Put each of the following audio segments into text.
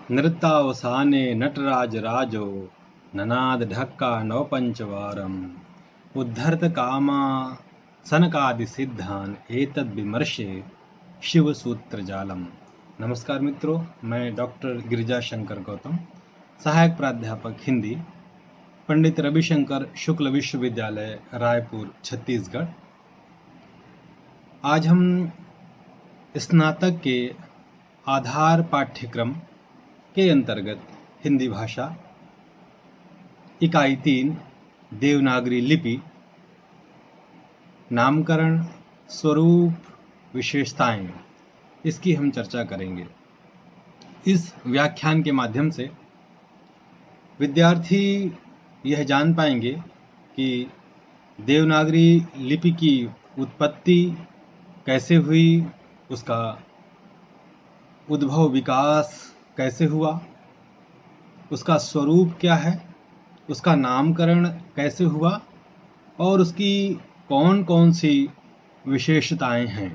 नृत्तावसाने नटराजराजो ननाद ढक्का नवपञ्चवारम् उद्धर्तकामा सनकादिसिद्धान् एतद्विमर्शे शिवसूत्रजालम्। नमस्कार मित्रों, मैं डॉक्टर गिरिजा शंकर गौतम, सहायक प्राध्यापक हिंदी, पंडित रविशंकर शुक्ल विश्वविद्यालय रायपुर छत्तीसगढ़। आज हम स्नातक के आधार पाठ्यक्रम के अंतर्गत हिंदी भाषा इकाई 3 देवनागरी लिपि, नामकरण, स्वरूप, विशेषताएं, इसकी हम चर्चा करेंगे। इस व्याख्यान के माध्यम से विद्यार्थी यह जान पाएंगे कि देवनागरी लिपि की उत्पत्ति कैसे हुई, उसका उद्भव विकास कैसे हुआ, उसका स्वरूप क्या है, उसका नामकरण कैसे हुआ और उसकी कौन कौन सी विशेषताएं हैं।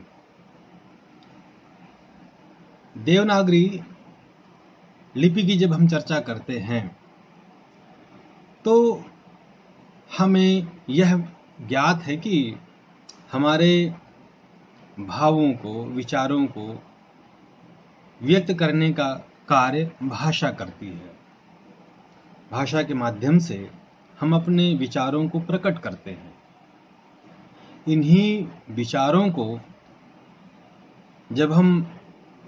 देवनागरी लिपि की जब हम चर्चा करते हैं तो हमें यह ज्ञात है कि हमारे भावों को, विचारों को व्यक्त करने का कार्य भाषा करती है। भाषा के माध्यम से हम अपने विचारों को प्रकट करते हैं। इन्हीं विचारों को जब हम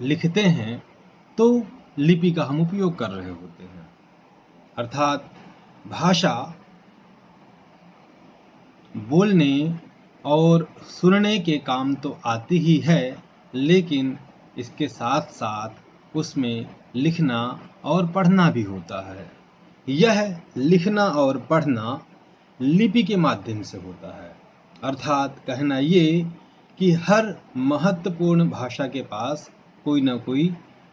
लिखते हैं तो लिपि का हम उपयोग कर रहे होते हैं। अर्थात भाषा बोलने और सुनने के काम तो आती ही है, लेकिन इसके साथ साथ उसमें लिखना और पढ़ना भी होता है। यह लिखना और पढ़ना लिपि के माध्यम से होता है। अर्थात कहना ये कि हर महत्वपूर्ण भाषा के पास कोई ना कोई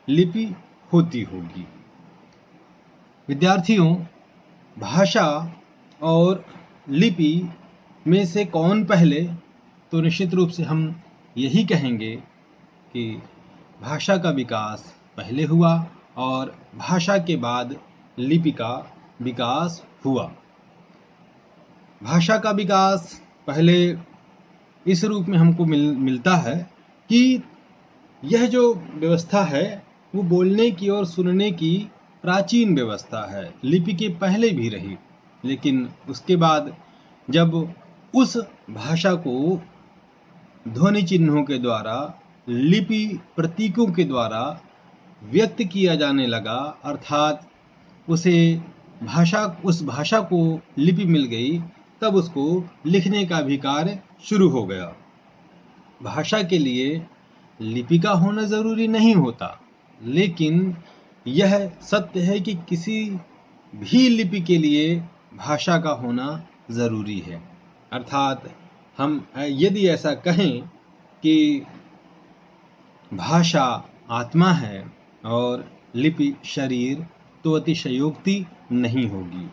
लिपि होती होगी। विद्यार्थियों, भाषा और लिपि में से कौन पहले, तो निश्चित रूप से हम यही कहेंगे कि भाषा का विकास पहले हुआ और भाषा के बाद लिपि का विकास हुआ। भाषा का विकास पहले इस रूप में हमको मिलता है कि यह जो व्यवस्था है वो बोलने की और सुनने की प्राचीन व्यवस्था है, लिपि के पहले भी रही। लेकिन उसके बाद जब उस भाषा को ध्वनि चिन्हों के द्वारा, लिपि प्रतीकों के द्वारा व्यक्त किया जाने लगा, अर्थात उस भाषा को लिपि मिल गई, तब उसको लिखने का भी कार्य शुरू हो गया। भाषा के लिए लिपि का होना जरूरी नहीं होता, लेकिन यह सत्य है कि किसी भी लिपि के लिए भाषा का होना जरूरी है। अर्थात हम यदि ऐसा कहें कि भाषा आत्मा है और लिपि शरीर, तो अतिशयोक्ति नहीं होगी।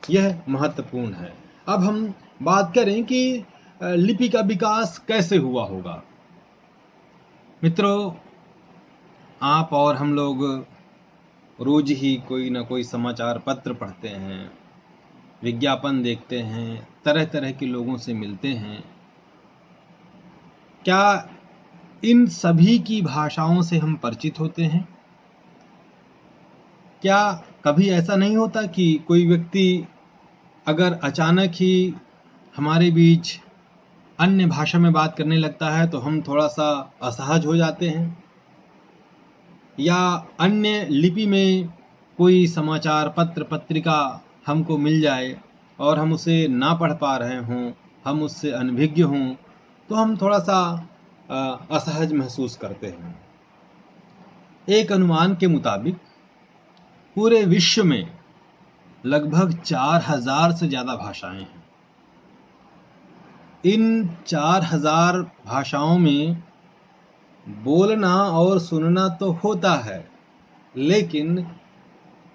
यह महत्वपूर्ण है। अब हम बात करें कि लिपि का विकास कैसे हुआ होगा। मित्रों, आप और हम लोग रोज ही कोई ना कोई समाचार पत्र पढ़ते हैं, विज्ञापन देखते हैं, तरह तरह के लोगों से मिलते हैं। क्या इन सभी की भाषाओं से हम परिचित होते हैं? क्या कभी ऐसा नहीं होता कि कोई व्यक्ति अगर अचानक ही हमारे बीच अन्य भाषा में बात करने लगता है तो हम थोड़ा सा असहज हो जाते हैं? या अन्य लिपि में कोई समाचार पत्र, पत्रिका हमको मिल जाए और हम उसे ना पढ़ पा रहे हों, हम उससे अनभिज्ञ हों, तो हम थोड़ा सा असहज महसूस करते हैं। एक अनुमान के मुताबिक पूरे विश्व में लगभग 4000 से ज़्यादा भाषाएं हैं। इन 4000 भाषाओं में बोलना और सुनना तो होता है, लेकिन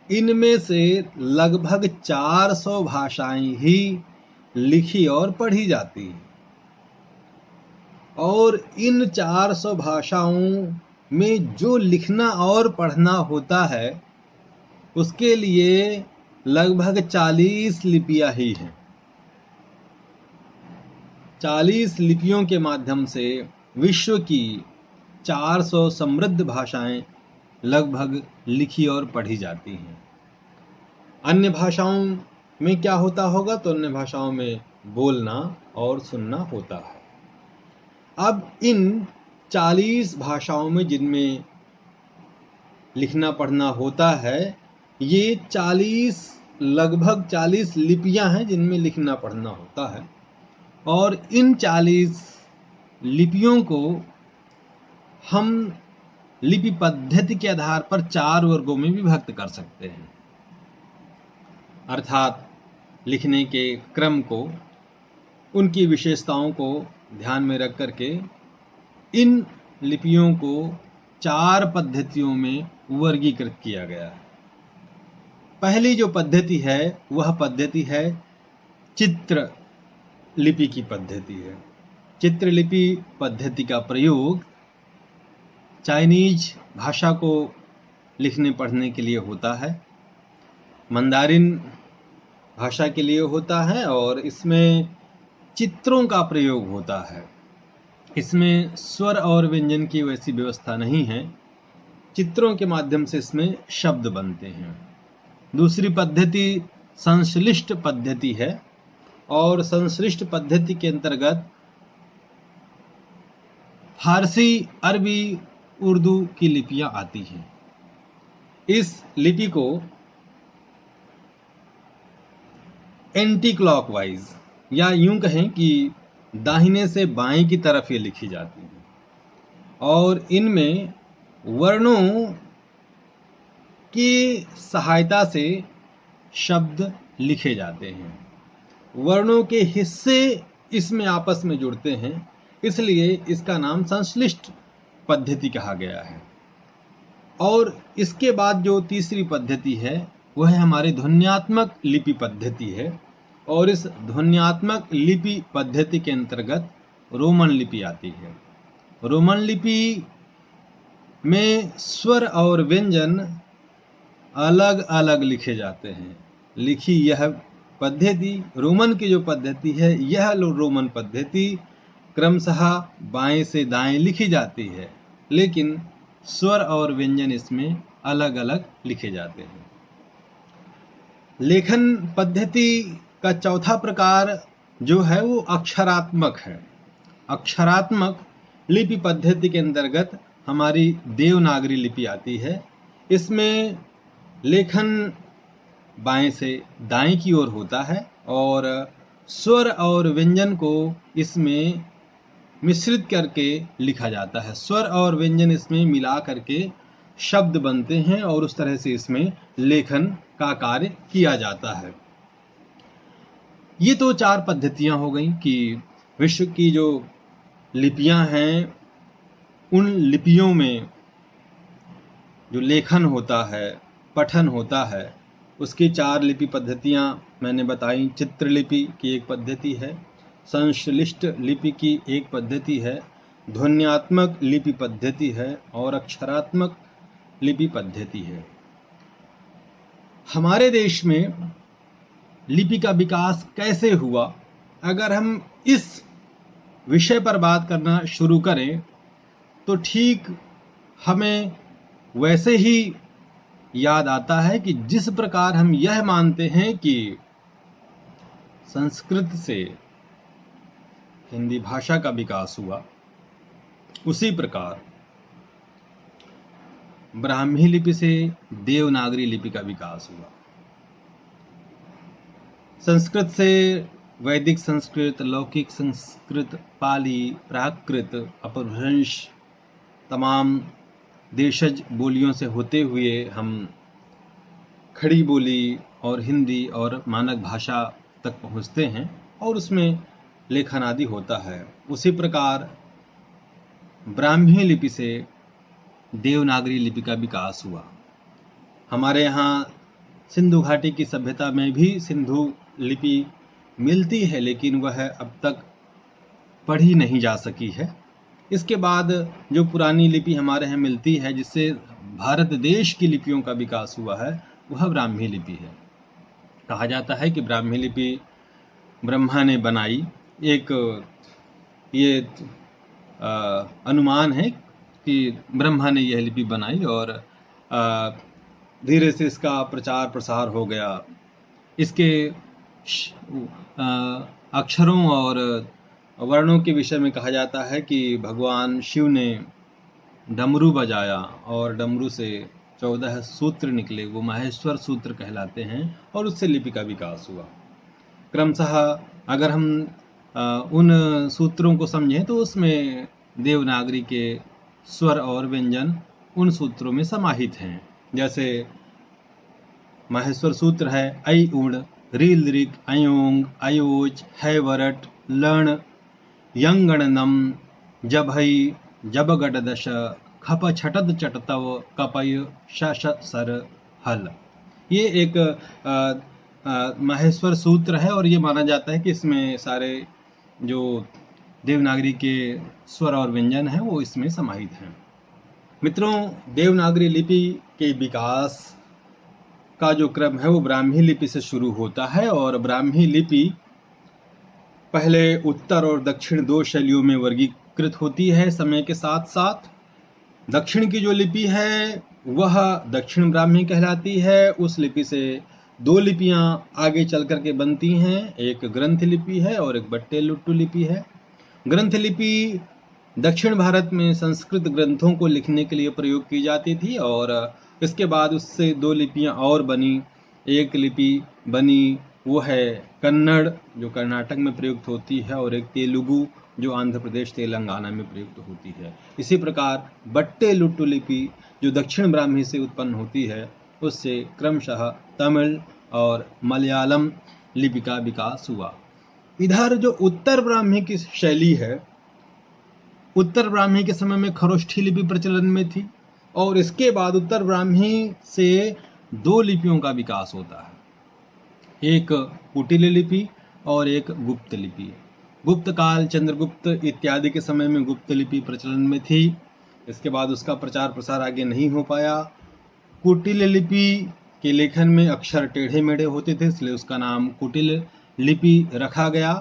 इनमें से लगभग 400 भाषाएं ही लिखी और पढ़ी जाती हैं। और इन 400 भाषाओं में जो लिखना और पढ़ना होता है उसके लिए लगभग 40 लिपियां ही हैं। 40 लिपियों के माध्यम से विश्व की 400 समृद्ध भाषाएं लगभग लिखी और पढ़ी जाती हैं। अन्य भाषाओं में क्या होता होगा? तो अन्य भाषाओं में बोलना और सुनना होता है। अब इन 40 भाषाओं में जिनमें लिखना पढ़ना होता है, ये लगभग 40 लिपियां हैं जिनमें लिखना पढ़ना होता है। और इन 40 लिपियों को हम लिपि पद्धति के आधार पर 4 वर्गों में विभक्त कर सकते हैं। अर्थात लिखने के क्रम को, उनकी विशेषताओं को ध्यान में रख करके इन लिपियों को 4 पद्धतियों में वर्गीकृत किया गया है। पहली जो पद्धति है वह पद्धति है चित्र लिपि की पद्धति है। चित्रलिपि पद्धति का प्रयोग चाइनीज भाषा को लिखने पढ़ने के लिए होता है, मंदारिन भाषा के लिए होता है, और इसमें चित्रों का प्रयोग होता है। इसमें स्वर और व्यंजन की वैसी व्यवस्था नहीं है, चित्रों के माध्यम से इसमें शब्द बनते हैं। दूसरी पद्धति संश्लिष्ट पद्धति है, और संश्लिष्ट पद्धति के अंतर्गत फारसी, अरबी, उर्दू की लिपियां आती हैं। इस लिपि को एंटी क्लॉकवाइज, या यूं कहें कि दाहिने से बाएं की तरफ ये लिखी जाती है, और इनमें वर्णों की सहायता से शब्द लिखे जाते हैं। वर्णों के हिस्से इसमें आपस में जुड़ते हैं, इसलिए इसका नाम संश्लिष्ट पद्धति कहा गया है। और इसके बाद जो तीसरी पद्धति है वह हमारी ध्वन्यात्मक लिपि पद्धति है, और इस ध्वन्यात्मक लिपि पद्धति के अंतर्गत रोमन लिपि आती है। रोमन लिपि में स्वर और व्यंजन अलग अलग लिखे जाते हैं। लिखी यह पद्धति, रोमन की जो पद्धति है, यह रोमन पद्धति क्रमशः बाएं से दाएं लिखी जाती है, लेकिन स्वर और व्यंजन इसमें अलग अलग लिखे जाते हैं। लेखन पद्धति का चौथा प्रकार जो है वो अक्षरात्मक है। अक्षरात्मक लिपि पद्धति के अंतर्गत हमारी देवनागरी लिपि आती है। इसमें लेखन बाएं से दाएं की ओर होता है, और स्वर और व्यंजन को इसमें मिश्रित करके लिखा जाता है। स्वर और व्यंजन इसमें मिला करके शब्द बनते हैं, और उस तरह से इसमें लेखन का कार्य किया जाता है। ये तो 4 पद्धतियां हो गई कि विश्व की जो लिपियां हैं, उन लिपियों में जो लेखन होता है, पठन होता है, उसकी 4 लिपि पद्धतियां मैंने बताई। चित्रलिपि की एक पद्धति है, संश्लिष्ट लिपि की एक पद्धति है, ध्वन्यात्मक लिपि पद्धति है, और अक्षरात्मक लिपि पद्धति है। हमारे देश में लिपि का विकास कैसे हुआ, अगर हम इस विषय पर बात करना शुरू करें तो ठीक हमें वैसे ही याद आता है कि जिस प्रकार हम यह मानते हैं कि संस्कृत से हिंदी भाषा का विकास हुआ, उसी प्रकार ब्राह्मी लिपि से देवनागरी लिपि का विकास हुआ। संस्कृत से वैदिक संस्कृत, लौकिक संस्कृत, पाली, प्राकृत, अपभ्रंश, तमाम देशज बोलियों से होते हुए हम खड़ी बोली और हिंदी और मानक भाषा तक पहुंचते हैं, और उसमें लेखन आदि होता है। उसी प्रकार ब्राह्मी लिपि से देवनागरी लिपि का विकास हुआ। हमारे यहाँ सिंधु घाटी की सभ्यता में भी सिंधु लिपि मिलती है, लेकिन वह अब तक पढ़ी नहीं जा सकी है। इसके बाद जो पुरानी लिपि हमारे यहाँ मिलती है, जिससे भारत देश की लिपियों का विकास हुआ है, वह ब्राह्मी लिपि है। कहा जाता है कि ब्राह्मी लिपि ब्रह्मा ने बनाई। एक ये अनुमान है कि ब्रह्मा ने यह लिपि बनाई और धीरे से इसका प्रचार प्रसार हो गया। इसके अक्षरों और वर्णों के विषय में कहा जाता है कि भगवान शिव ने डमरू बजाया और डमरू से 14 सूत्र निकले, वो माहेश्वर सूत्र कहलाते हैं, और उससे लिपि का विकास हुआ। क्रमशः अगर हम उन सूत्रों को समझें तो उसमें देवनागरी के स्वर और व्यंजन उन सूत्रों में समाहित हैं। जैसे माहेश्वर सूत्र है ऐ उण रील ऋक अयोंग अयोच है वरट लण यंगणनम जभई जबगड दश खप छटद चटतव कपय शश सर हल। ये एक माहेश्वर सूत्र है और ये माना जाता है कि इसमें सारे जो देवनागरी के स्वर और व्यंजन हैं वो इसमें समाहित हैं। मित्रों, देवनागरी लिपि के विकास का जो क्रम है वो ब्राह्मी लिपि से शुरू होता है और ब्राह्मी लिपि पहले उत्तर और दक्षिण दो शैलियों में वर्गीकृत होती है। समय के साथ साथ दक्षिण की जो लिपि है वह दक्षिण ब्राह्मी कहलाती है। उस लिपि से दो लिपियां आगे चल करके बनती हैं, एक ग्रंथ लिपि है और एक बट्टे-लुट्टू लिपि है। ग्रंथ लिपि दक्षिण भारत में संस्कृत ग्रंथों को लिखने के लिए प्रयोग की जाती थी और इसके बाद उससे दो लिपियां और बनी। एक लिपि बनी वो है कन्नड़, जो कर्नाटक में प्रयुक्त होती है, और एक तेलुगु जो आंध्र प्रदेश तेलंगाना में प्रयुक्त होती है। इसी प्रकार बट्टे-लुट्टू लिपि जो दक्षिण ब्राह्मी से उत्पन्न होती है उससे क्रमशः तमिल और मलयालम लिपि का विकास हुआ। इधर जो उत्तर ब्राह्मी की शैली है, उत्तर ब्राह्मी के समय में खरोष्ठी लिपि प्रचलन में थी और इसके बाद उत्तर ब्राह्मी से दो लिपियों का विकास होता है, एक कुटिल लिपि और एक गुप्त लिपि। गुप्त काल चंद्रगुप्त इत्यादि के समय में गुप्त लिपि प्रचलन में थी। इसके बाद उसका प्रचार प्रसार आगे नहीं हो पाया। कुटिल लिपि के लेखन में अक्षर टेढ़े मेढ़े होते थे, इसलिए उसका नाम कुटिल लिपि रखा गया।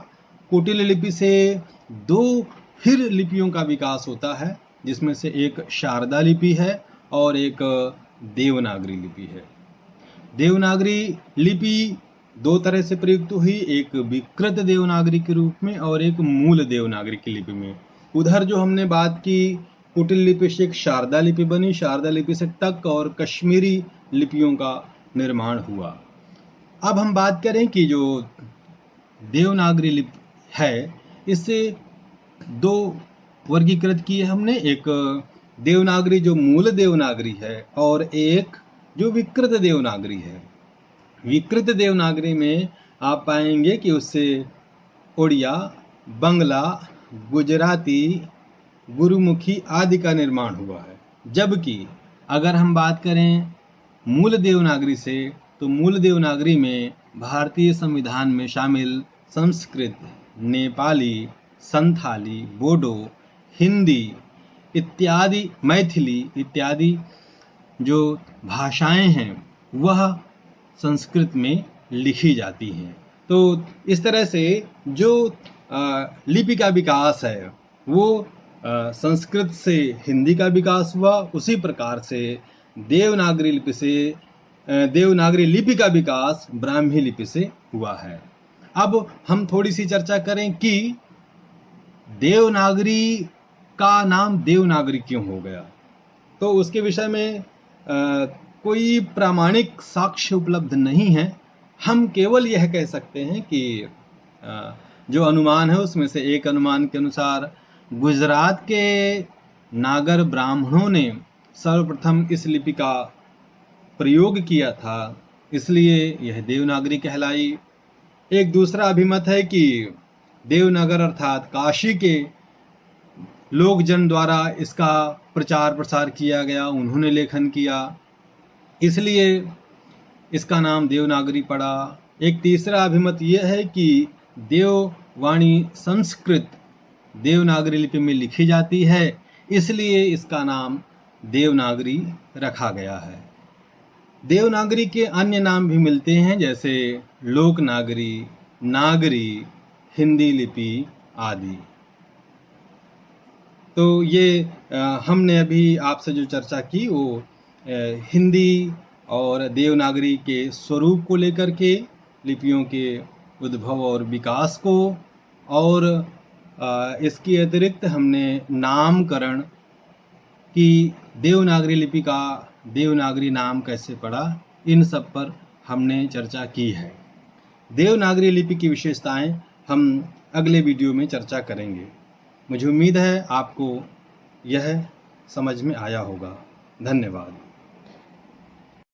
कुटिल लिपि से दो फिर लिपियों का विकास होता है, जिसमें से एक शारदा लिपि है और एक देवनागरी लिपि है। देवनागरी लिपि दो तरह से प्रयुक्त हुई, एक विकृत देवनागरी के रूप में और एक मूल देवनागरी की लिपि में। उधर जो हमने बात की कुटिल लिपि से एक शारदा लिपि बनी, शारदा लिपि से टक और कश्मीरी लिपियों का निर्माण हुआ। अब हम बात करें कि जो देवनागरी लिपि है इससे दो वर्गीकृत किए हमने, एक देवनागरी जो मूल देवनागरी है और एक जो विकृत देवनागरी है। विकृत देवनागरी में आप पाएंगे कि उससे उड़िया, बंगला, गुजराती, गुरुमुखी आदि का निर्माण हुआ है। जबकि अगर हम बात करें मूल देवनागरी से, तो मूल देवनागरी में भारतीय संविधान में शामिल संस्कृत, नेपाली, संथाली, बोडो, हिंदी इत्यादि, मैथिली इत्यादि जो भाषाएं हैं वह संस्कृत में लिखी जाती हैं। तो इस तरह से जो लिपि का विकास है वो संस्कृत से हिंदी का विकास हुआ, उसी प्रकार से देवनागरी लिपि का विकास ब्राह्मी लिपि से हुआ है। अब हम थोड़ी सी चर्चा करें कि देवनागरी का नाम देवनागरी क्यों हो गया। तो उसके विषय में कोई प्रामाणिक साक्ष्य उपलब्ध नहीं है। हम केवल यह कह सकते हैं कि जो अनुमान है उसमें से एक अनुमान के अनुसार गुजरात के नागर ब्राह्मणों ने सर्वप्रथम इस लिपि का प्रयोग किया था, इसलिए यह देवनागरी कहलाई। एक दूसरा अभिमत है कि देवनागर अर्थात काशी के लोकजन द्वारा इसका प्रचार प्रसार किया गया, उन्होंने लेखन किया, इसलिए इसका नाम देवनागरी पड़ा। एक तीसरा अभिमत यह है कि देववाणी संस्कृत देवनागरी लिपि में लिखी जाती है, इसलिए इसका नाम देवनागरी रखा गया है। देवनागरी के अन्य नाम भी मिलते हैं, जैसे लोकनागरी, नागरी, हिंदी लिपि आदि। तो ये हमने अभी आपसे जो चर्चा की वो हिंदी और देवनागरी के स्वरूप को लेकर के, लिपियों के उद्भव और विकास को, और इसके अतिरिक्त हमने नामकरण कि देवनागरी लिपि का देवनागरी नाम कैसे पड़ा, इन सब पर हमने चर्चा की है। देवनागरी लिपि की विशेषताएं हम अगले वीडियो में चर्चा करेंगे। मुझे उम्मीद है आपको यह समझ में आया होगा। धन्यवाद।